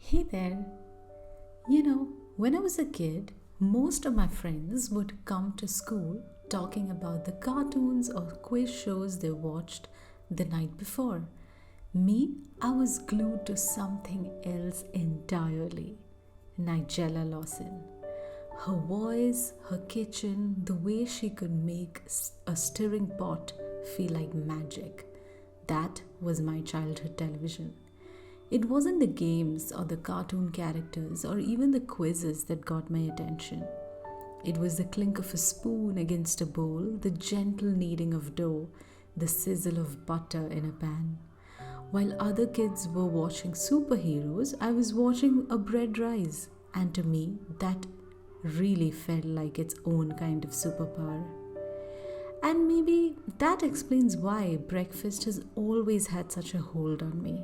Hey there. When I was a kid, most of my friends would come to school talking about the cartoons or quiz shows they watched the night before. Me, I was glued to something else entirely. Nigella Lawson. Her voice, her kitchen, the way she could make a stirring pot feel like magic. That was my childhood television. It wasn't the games or the cartoon characters or even the quizzes that got my attention. It was the clink of a spoon against a bowl, the gentle kneading of dough, the sizzle of butter in a pan. While other kids were watching superheroes, I was watching a bread rise, and to me, that really felt like its own kind of superpower. And maybe that explains why breakfast has always had such a hold on me.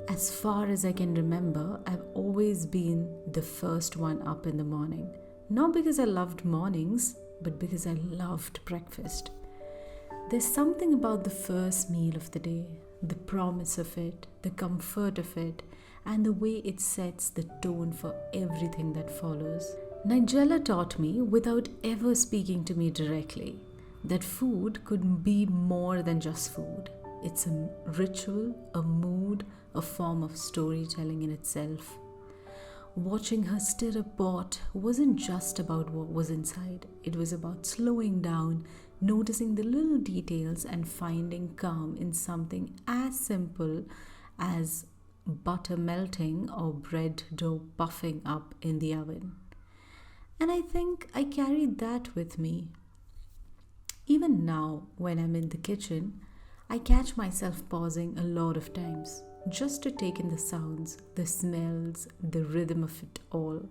As far as I can remember, I've always been the first one up in the morning. Not because I loved mornings, but because I loved breakfast. There's something about the first meal of the day, the promise of it, the comfort of it, and the way it sets the tone for everything that follows. Nigella taught me, without ever speaking to me directly, that food could be more than just food. It's a ritual, a mood, a form of storytelling in itself. Watching her stir a pot wasn't just about what was inside, it was about slowing down, noticing the little details, and finding calm in something as simple as butter melting or bread dough puffing up in the oven. And I think I carried that with me. Even now, when I'm in the kitchen, I catch myself pausing a lot of times just to take in the sounds, the smells, the rhythm of it all.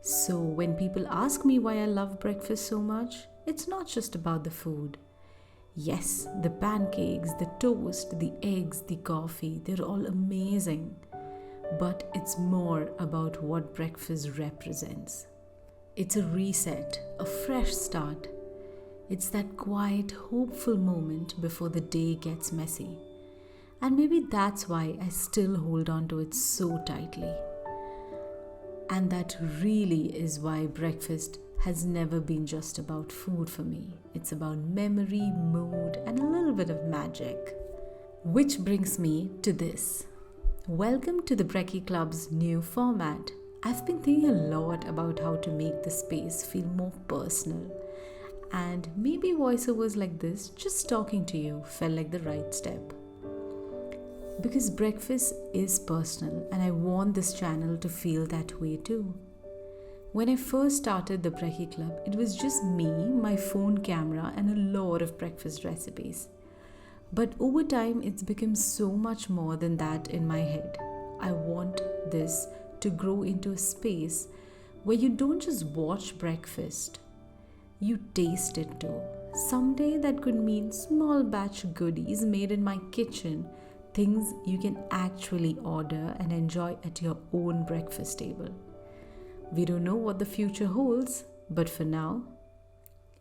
So, when people ask me why I love breakfast so much, it's not just about the food. Yes, the pancakes, the toast, the eggs, the coffee, they're all amazing. But it's more about what breakfast represents. It's a reset, a fresh start. It's that quiet, hopeful moment before the day gets messy. And maybe that's why I still hold on to it so tightly. And that really is why breakfast has never been just about food for me. It's about memory, mood, and a little bit of magic. Which brings me to this. Welcome to the Brekkie Club's new format. I've been thinking a lot about how to make the space feel more personal. And maybe voiceovers like this, just talking to you, felt like the right step. Because breakfast is personal, and I want this channel to feel that way too. When I first started the Brekie Club, it was just me, my phone camera, and a lot of breakfast recipes. But over time, it's become so much more than that in my head. I want this to grow into a space where you don't just watch breakfast, you taste it too. Someday that could mean small batch goodies made in my kitchen, things you can actually order and enjoy at your own breakfast table. We don't know what the future holds, but for now,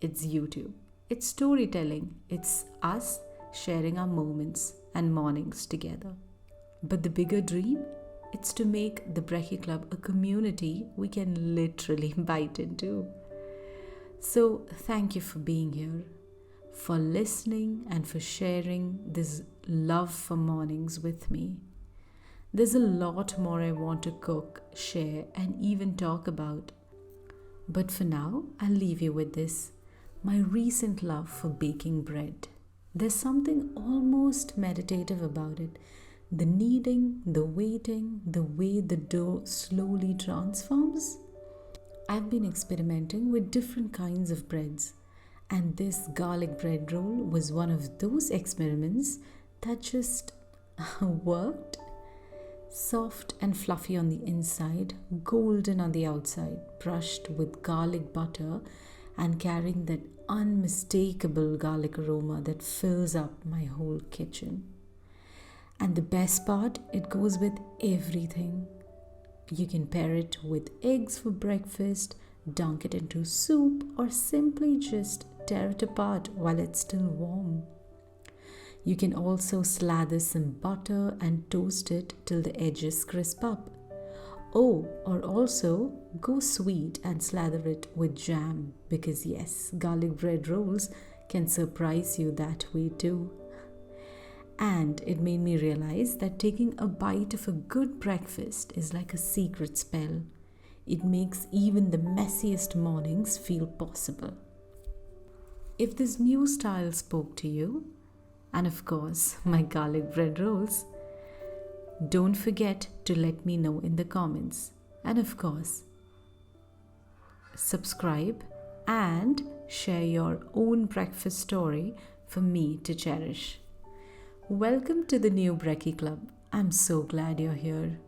it's YouTube. It's storytelling. It's us sharing our moments and mornings together. But the bigger dream, it's to make the Brekie Club a community we can literally bite into. So, thank you for being here, for listening, and for sharing this love for mornings with me. There's a lot more I want to cook, share, and even talk about. But for now, I'll leave you with this, my recent love for baking bread. There's something almost meditative about it. The kneading, the waiting, the way the dough slowly transforms. I've been experimenting with different kinds of breads, and this garlic bread roll was one of those experiments that just worked. Soft and fluffy on the inside, golden on the outside, brushed with garlic butter and carrying that unmistakable garlic aroma that fills up my whole kitchen. And the best part, it goes with everything. You can pair it with eggs for breakfast, dunk it into soup, or simply just tear it apart while it's still warm. You can also slather some butter and toast it till the edges crisp up. Oh, or also go sweet and slather it with jam because, yes, garlic bread rolls can surprise you that way too. And it made me realize that taking a bite of a good breakfast is like a secret spell. It makes even the messiest mornings feel possible. If this new style spoke to you, and of course, my garlic bread rolls, don't forget to let me know in the comments. And of course, subscribe and share your own breakfast story for me to cherish. Welcome to the new Brekkie Club. I'm so glad you're here.